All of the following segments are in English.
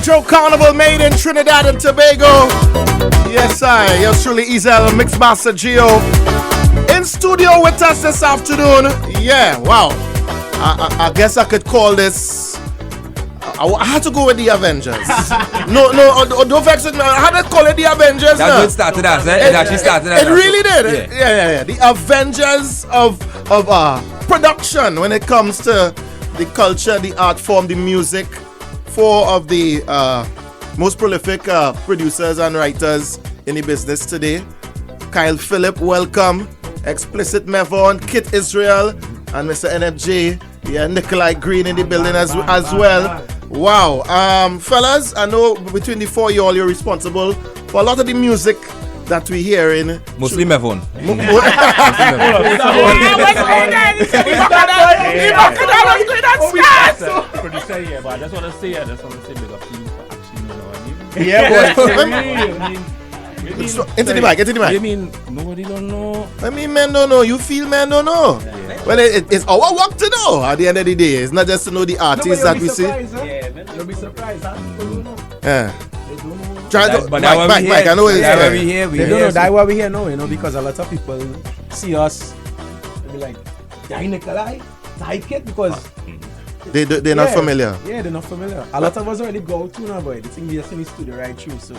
Electro Carnival made in Trinidad and Tobago. Yes, yours truly, Ezel, Mixmaster Geo. In studio with us this afternoon. Yeah, wow. I guess I could call this. I had to go with the Avengers. no, don't vex with me. I had to call it the Avengers. That's what started as, eh? It actually started as. It really did. Yeah. The Avengers of production when it comes to the culture, the art form, the music. 4 of the most prolific producers and writers in the business today. Kyle Phillips, welcome. Xplicit Mevon, Kit Israel, and Mr. NFJ. Yeah, Nikholai Greene in the building as well. Wow. Fellas, I know between the 4 of you all, you're responsible for a lot of the music that we hear in. Mostly Mevon. Producer here, but I just want to say big up to you for actually knowing what I mean. Yeah, boy. Into the mic. You mean nobody don't know? I mean, men don't know. You feel men don't know. Yeah. Well, it's our work to know at the end of the day. It's not just to know the artists that we see. Yeah, man. You'll be surprised. People don't know. Yeah. They don't know. Mike, I know what that's why we here. They don't know. That's why we here now, because a lot of people see us and be like, "Hey, Nikholai, type kid," because they're not familiar. Yeah, they're not familiar. A lot of us already go to now, boy. The thing we just in the studio right through, so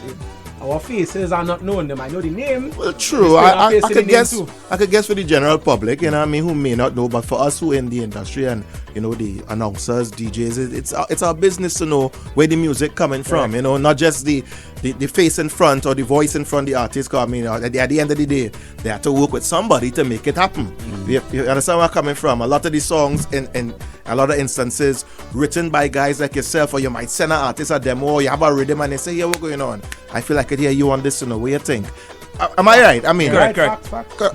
our faces are not known. They might know the name. Well, true. I could guess. I could guess for the general public, who may not know, but for us who in the industry and the announcers, DJs, it's our business to know where the music coming from. Right. Not just the face in front or the voice in front of the artist. Cause, at the end of the day, they have to work with somebody to make it happen. Mm-hmm. You understand where I'm coming from? A lot of these songs in a lot of instances written by guys like yourself, or you might send an artist a demo, or you have a rhythm and they say, "Yeah, what's going on? I feel like I could hear you on this, what do you think?" Am I right? I mean, correct.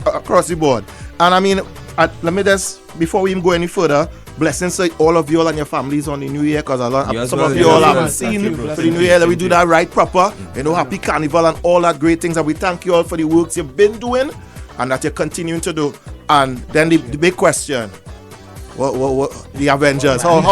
Across the board. And let me just, before we even go any further, blessings to all of you all and your families on the New Year, because some of you all haven't seen for the New Year that we do that right proper. Happy Carnival and all that great things, and we thank you all for the works you've been doing and that you're continuing to do. And then the big question. What the Avengers? What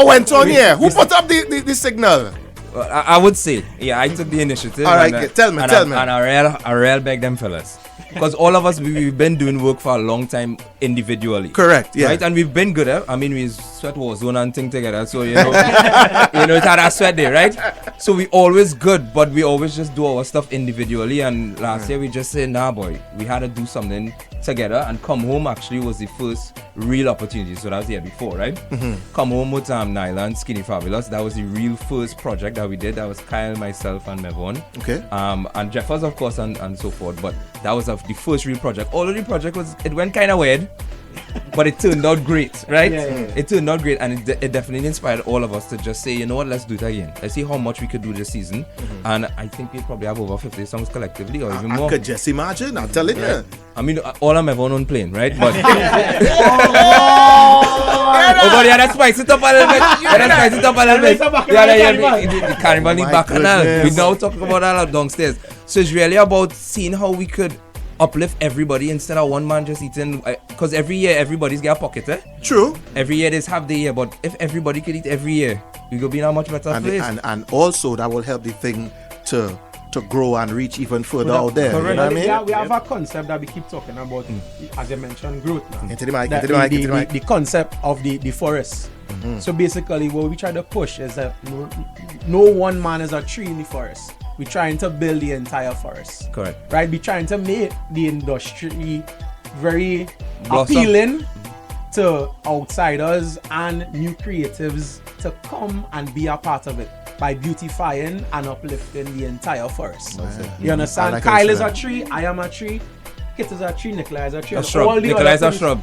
went on here? Who put up the signal? Well, I would say, I took the initiative. All right, tell me. And I real beg them fellas. Because all of us, we've been doing work for a long time individually. Correct, yeah. Right? And we've been good. We sweat Warzone and thing together. So, it had a sweat day, right? So we always good, but we always just do our stuff individually. And last year we just said, nah, boy, we had to do something together. And Come Home actually was the first real opportunity. So that was the year before, right? Mm-hmm. Come Home with Nyla and Skinny Fabulous. That was the real first project that we did. That was Kyle, myself, and Mevon. Okay. And Jeffers, of course, and so forth. But that was the first real project. Although the project it went kind of weird, but it turned out great, right? Yeah. It turned out great, and it definitely inspired all of us to just say, you know what, let's do it again. Let's see how much we could do this season. Mm-hmm. And I think we probably have over 50 songs collectively, or even more. I could just imagine. I'm telling you. All on Mevon on plane, right? But but yeah, let's spice it up a little bit. The carnival in Bacchanal. We now talking about that downstairs. So it's really about seeing how we could uplift everybody instead of one man just eating, because every year everybody's got a pocket, True. Every year there's half the year, but if everybody could eat every year, we could be in a much better place. And also that will help the thing to grow and reach even further out there. Correct. You know what I mean? We have a concept that we keep talking about, as you mentioned, growth. Into the mic. The concept of the forest. Mm-hmm. So basically what we try to push is that no one man is a tree in the forest. We're trying to build the entire forest. Correct. Right? We're trying to make the industry very appealing to outsiders and new creatives to come and be a part of it by beautifying and uplifting the entire forest. You understand? Like Kyle is a tree, I am a tree. Kit is a tree, Nikholai is a tree. A shrub. Nikholai is a shrub.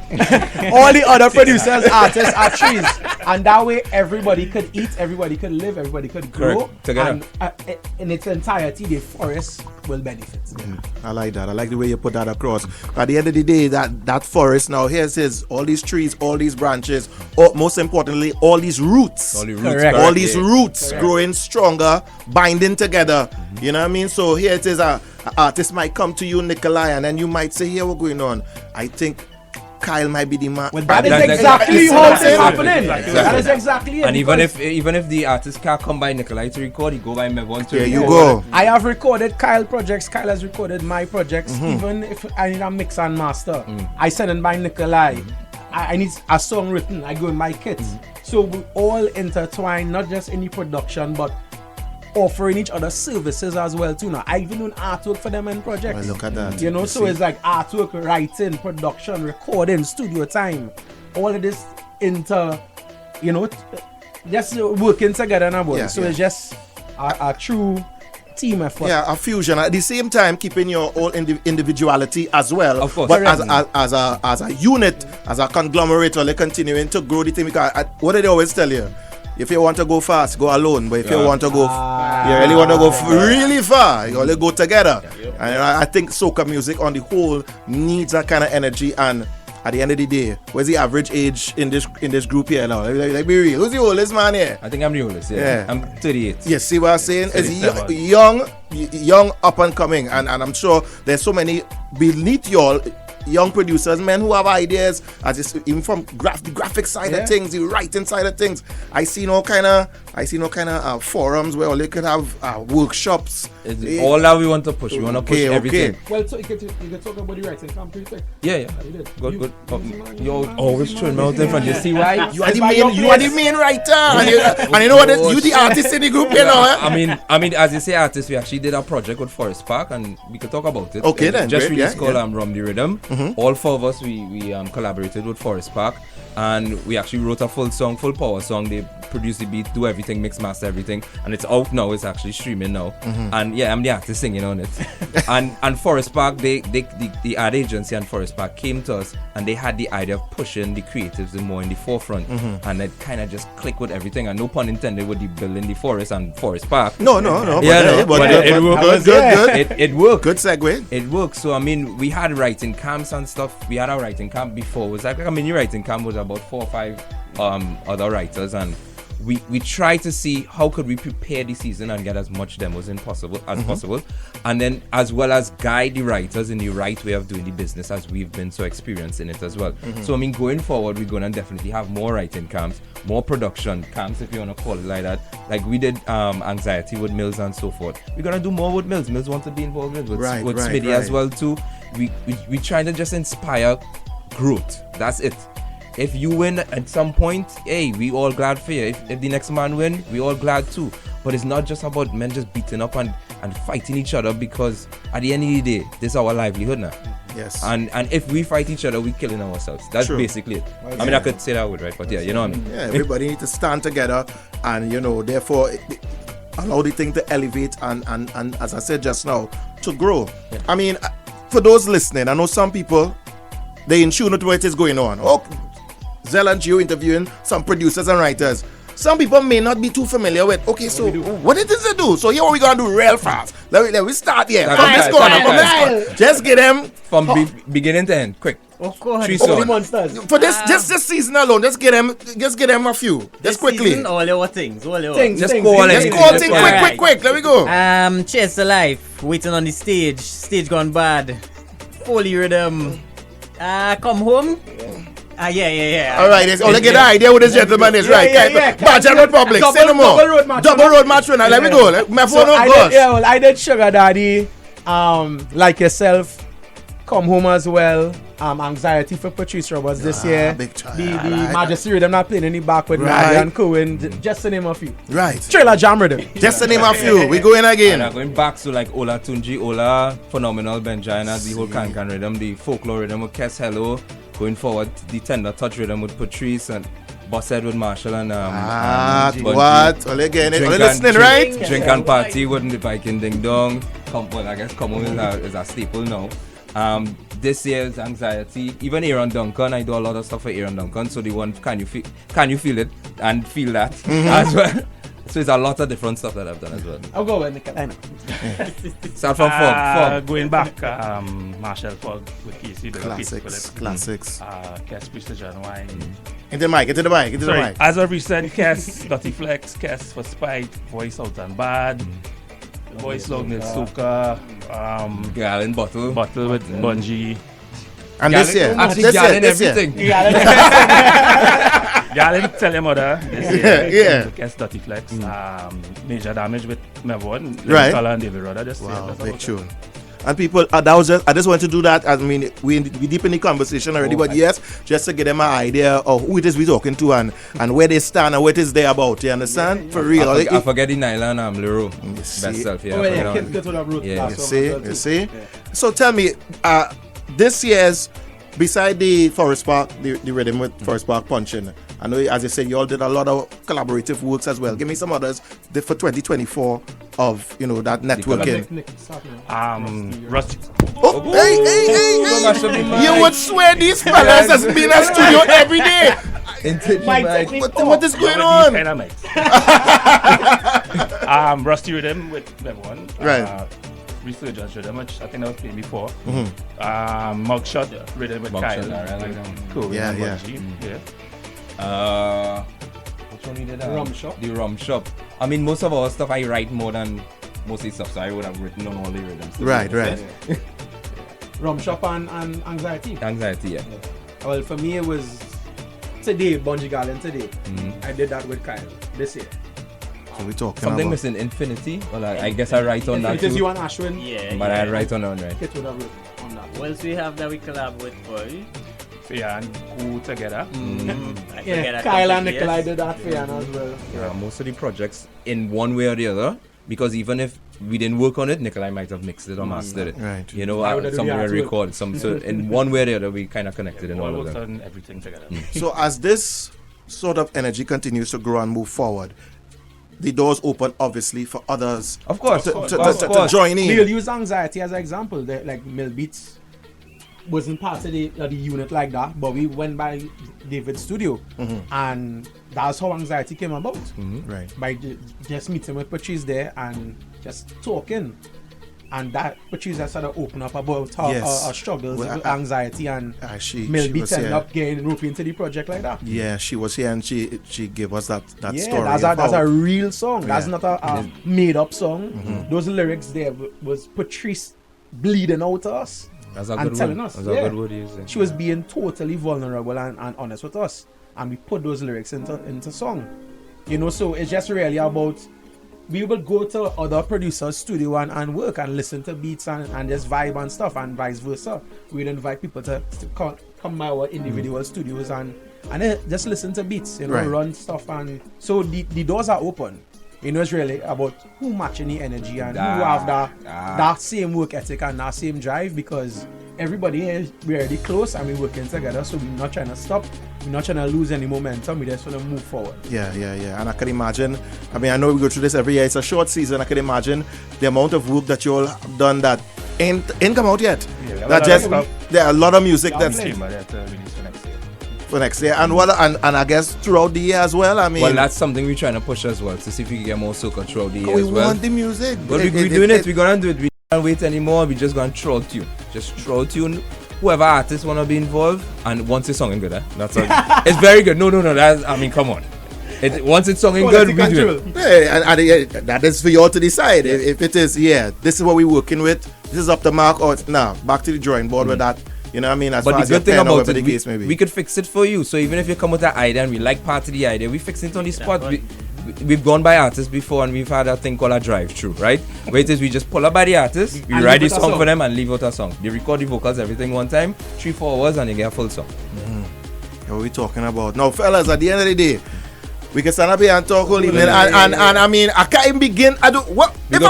All the other producers, artists are trees. And that way everybody could eat, everybody could live, everybody could grow. Together. And in its entirety, the forest will benefit. I like that. I like the way you put that across. At the end of the day, that forest now, here's all these trees, all these branches, most importantly, all these roots. All these roots growing stronger, binding together. You know what I mean? So here it is, an artist might come to you, Nikholai, and then you might say, here, what's going on? I think Kyle might be the man. Well, that is That's exactly exactly- how it's exactly. happening. Exactly. That is exactly it. And even because if the artist can't come by Nikholai to record, he go by Mevon to There you record. go. I have recorded Kyle projects. Kyle has recorded my projects. Mm-hmm. Even if I need a mix and master, I send it by Nikholai. I need a song written. I go in my kits. So we all intertwine, not just in the production, but offering each other services as well too. Now I even do artwork for them in projects. Well, look at that. You know, You so see? it's like artwork, writing, production, recording, studio time, all of this you know, just working together now, boy. Yeah, So yeah. it's just a true team effort. Yeah, a fusion. At the same time, keeping your own individuality as well. Of course. But Correct. as a unit, as a conglomerate, they're continuing to grow the thing. Because what do they always tell you? If you want to go fast, go alone. But if you want to go, you really want to go really far, you only go together. And I think soca music on the whole needs that kind of energy. And at the end of the day, where's the average age in this group here now? Like be real. Who's the oldest man here? I think I'm the oldest. Yeah. I'm 38. You see what I'm saying? It's 37. young, up and coming, and I'm sure there's so many beneath y'all, young producers, men who have ideas, even from the graphic side of things, the writing side of things. I see no kind of forums where they could have workshops. It's all that we want to push. We want to push everything. Well, so you can talk about the writing camp pretty quick. Yeah. You did. Good. You're always throwing me out in front. You see why? You are the main writer, and you know what? You the artist in the group, you know. I mean, as you say, artists, we actually did a project with Forest Park, and we could talk about it. Okay, then, Just great, released yeah, called Rum the Rhythm. All four of us, we collaborated with Forest Park, and we actually wrote a full power song. They produced the beat, do everything, mix, master everything, and it's out now. It's actually streaming now. And yeah, I'm the artist singing on it. and Forest Park, the ad agency and Forest Park came to us, and they had the idea of pushing the creatives more in the forefront, and it kind of just clicked with everything. And no pun intended with the building the forest and Forest Park. No. Yeah, But it worked. good. It worked. Good segue. It works. So I mean, we had writing camps and stuff. We had our writing camp before. It was like a mini writing camp with about 4 or 5 other writers, and we tried to see how could we prepare the season and get as much demos as possible, and then as well as guide the writers in the right way of doing the business, as we've been so experienced in it as well. So I mean, going forward, we're gonna definitely have more writing camps, more production camps, if you want to call it like that. Like we did Anxiety with Mills and so forth. We're gonna do more with Mills. Mills want to be involved with Smitty as well too. We trying to just inspire growth. That's it. If you win at some point, hey, we all glad for you. If the next man win, we all glad too. But it's not just about men just beating up and fighting each other, because at the end of the day, this is our livelihood now. Yes. And if we fight each other, we're killing ourselves. That's True. basically it. I mean, I could say that word, right? But yeah, you know what I mean? Yeah, everybody need to stand together, and therefore allow the thing to elevate and as I said just now, to grow. Yeah. I mean, for those listening, I know some people, they in tune with what is going on. Oh, Ezel and Gio interviewing some producers and writers. Some people may not be too familiar with. Okay, so what it is to do? So here what we gonna do real fast. Let me start here. From this corner. Just get them From beginning to end, quick. Of course. 3 Holy songs. monsters. for this season alone. Just get them a few. Just quickly. All your things. All your Things. Just call Just it. call Just thing call it. quick. Let me go. Chase the Life, Waiting on the Stage, Stage Gone Bad, Foley Rhythm, Come Home. Yeah. All right, let's get an idea what this gentleman is, right? Bajan Republic, say no more. Double road match winner. Let me go. My phone goes. I did Sugar Daddy, like yourself, Come Home as well. Anxiety for Patrice Roberts this year. big time. The Right. Majesty Rhythm not playing any back with Marian Cohen. Just to name a few. Right. Trailer Jam Rhythm. Just to name a few. We go in And again. going back to like Ola Tunji, Ola, Phenomenal, Benjana, the whole Can rhythm, the folklore rhythm with Kes Hello, going forward, the Tender Touch rhythm with Patrice, and Bosshead with Marshall, and Bungie. What? All again. All Drink listening, and, right? Drink and party with the Viking Ding Dong. I guess Come On is a staple now. This year's Anxiety, even Aaron Duncan, I do a lot of stuff for Aaron Duncan, so the one Can You Feel It and feel that as well. So it's a lot of different stuff that I've done as well. I'll go with Nikholai. Start from Fog. Going back, Marshall Fog with Casey. Classics. Kes Precision Wine. Into the mic. Sorry, as of recent, Kes, Dirty Flex, Kes for Spite, Voice Out and Bad. Voice Long is Soca. Girl in Bottle. Bottle with Bungie. And this year, Actually, this year, Galen this year. everything. Galen, tell your mother this year. Yeah. Against Dirty Flex. Major Damage with Mevon. Right. Color and David Rudder this year. Wow, That's big about it. tune. And people, I just want to do that. I mean, we deep in the conversation already, but yes, just to get them an idea of who it is we talking to and where they stand and what is they about. You understand? For real. I forget the Nyla and Leroy. Best see. self, yeah. Oh, I yeah, forget Kid on- Kid would have wrote Yeah, last You song see, as well, you too. see. Yeah. So tell me, this year's, beside the Forest Park, the rhythm with Forest Park Punching, I know, as you said, you all did a lot of collaborative works as well. Give me some others for 2024 of, that networking. Nick, start now. Rusty. Oh, hey, Don't mash up the mic. you would swear these fellas has been in a studio every day. What is going on? Kind of mix. Rusty Rhythm with Mevon. Right. Resurgence Rhythm, which I think I was playing before. Mugshot Rhythm with Mugshot, Kyle. I like that. Cool. Yeah, and yeah. Budgie, yeah. Which one we did? Rum Shop. The Rum Shop. I mean, most of our stuff I write more than most of the stuff, so I would have written on all the rhythms. Right. Rum Shop and Anxiety. Anxiety, yeah. Well, for me, it was today, Bungie Garland today. Mm-hmm. I did that with Kyle this year. So we talking Something about. missing Infinity. Well, I guess I write on that It is too. you and Ashwin. Yeah. But I write on right. Kit would have wrote on that. What else we have that we collab with, boy? Yeah, and Cool together. I forget Yeah, that Kyle and completely, Nikholai yes. did that for Yana as well. Yeah, most of the projects in one way or the other, because even if we didn't work on it, Nikholai might have mixed it or mastered it. Right. You know, I would have some done were the artwork. recorded, some. So in one way or the other, we kind of connected in All all of works them. on everything together. So as this sort of energy continues to grow and move forward, the doors open obviously for others Of course, to of course. join in. We'll use Anxiety as an example. Like Mill Beats wasn't part of the unit like that, but we went by David's studio, and that's how Anxiety came about. Right. By just meeting with Patrice there and just talking, and that Patrice has sort of opened up about her, Yes. her struggles Well, with anxiety, and she Mill was Beats ended here. up getting roped into the project like that. Yeah, she was here and she gave us that Yeah, story. that's of a how- real song. That's Yeah. not a made up song. Those lyrics there was Patrice bleeding out to us. That's a and good telling word. us, That's yeah. a good word you use. She was being totally vulnerable and honest with us, and we put those lyrics into song. So it's just really about, we will go to other producers' studio and work and listen to beats and just vibe and stuff, and vice versa. We'd invite people to come by our individual studios and then just listen to beats, Right. run stuff, and so the doors are open. It's really about who matching the energy and who have that same work ethic and that same drive, because everybody is really close and we're working together, so we're not trying to stop, we're not trying to lose any momentum, we just want to move forward. Yeah. And I can imagine, I know we go through this every year, it's a short season, I can imagine the amount of work that you all have done that ain't come out yet. Yeah, That just, there are a lot of music that's plenty. But that's released for next year. for next year. And and I guess throughout the year as well. I mean, Well, that's something we're trying to push as well, to see if we can get more soca throughout the year we as well. want the music. But we're doing it. We're gonna do it. We can't wait anymore. We're just gonna throw tune. Just throw tune. Whoever artist wanna be involved, and once it's songing good, that's all. It's very good. No. Come on. Once it's songing good, we do it. Yeah, that is for you all to decide. If it is, this is what we're working with. This is up the mark, or back to the drawing board with that. You know what I mean? As But far the as your good thing pen or about whatever it, the case may be. we could fix it for you. So even if you come with that idea and we like part of the idea, we fix it on the spot. We've gone by artists before and we've had a thing called a drive-through, right? Where it is we just pull up by the artist, we And write the leave out a song song. for them and leave out a song. They record the vocals, everything one time, 3-4 hours, and they get a full song. What are we talking about? Now, fellas, at the end of the day, we can stand up here and talk all evening. And I mean, I can't even begin. If I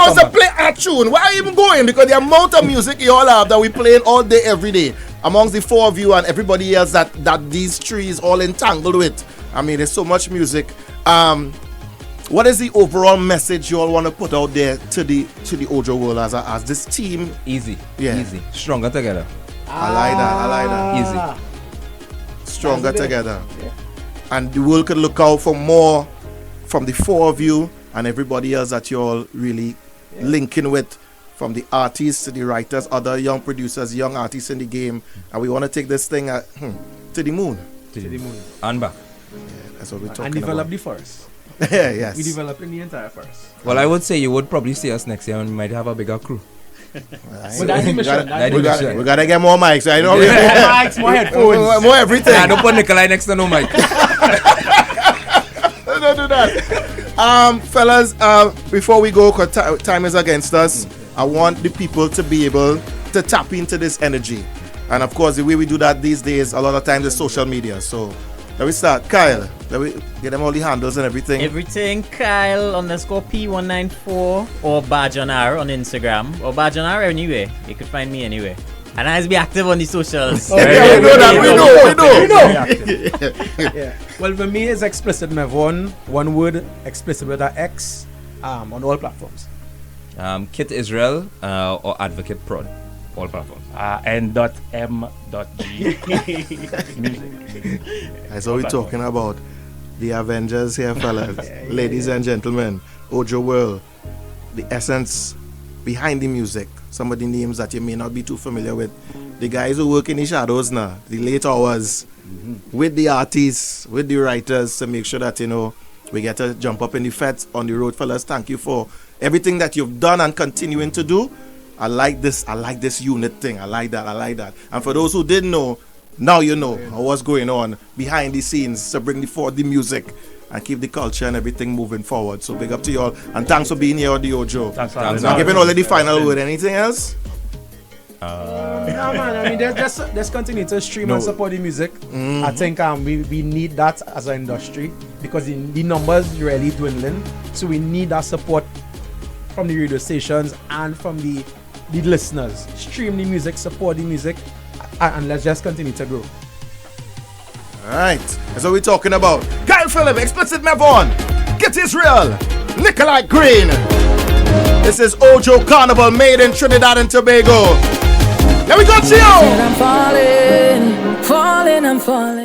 was to play a tune, where are you even going? Because the amount of music you all have that we playing all day, every day, amongst the four of you and everybody else that these trees all entangled with. I mean, there's so much music. What is the overall message you all want to put out there to the Ojo world as this team? Easy. Yeah. Easy. Stronger together. I like that. Easy. Stronger That's it. together. And the world could look out for more from the four of you and everybody else that you're really linking with, from the artists to the writers, other young producers, young artists in the game. And we want to take this thing to the moon. To the moon. And back. That's what we're talking And develop about. the forest. Yes. We developing the entire forest. Well, I would say you would probably see us next year and we might have a bigger crew. But that's the mission. We gotta get more mics. I know. More mics, more headphones. More everything. Nah, don't put Nikholai next to no mic. Don't do that. Fellas, before we go, 'cause time is against us, I want the people to be able to tap into this energy. And of course, the way we do that these days, a lot of times is social media. So let me start. Kyle, let me get them all the handles and everything. Everything Kyle_P194 or Badge on R on Instagram or Badge on R anyway. You could find me anyway. And I just be active on the socials. We know that. We know. Yeah. Well, for me, it's Xplicit Mevon. One word, Xplicit with an X, on all platforms. Kit Israel or Advocate Prod. All platforms. N.M.G. That's what we're talking about. The Avengers here, fellas. Ladies and gentlemen, Ojo World, the essence behind the music. Some of the names that you may not be too familiar with. The guys who work in the shadows now, the late hours, with the artists, with the writers, to make sure that, we get to jump up in the feds on the road, fellas. Thank you for everything that you've done and continuing to do. I like this unit thing. I like that. And for those who didn't know, now you know what's going on behind the scenes to bring forward the music and keep the culture and everything moving forward. So big up to you all. And thanks for being here on the Ojo. Thanks. I'm giving already final word. Anything else? No, man. I mean, let's continue to stream and support the music. I think we need that as an industry because the numbers really dwindling. So we need that support from the radio stations and from the listeners. Stream the music, support the music, and let's just continue to grow. Alright, that's what we're talking about. Kyle Phillips, Xplicit Mevon, Get Israel, Nikholai Greene. This is Ojo Carnival made in Trinidad and Tobago. Here we go, Gio! I'm falling.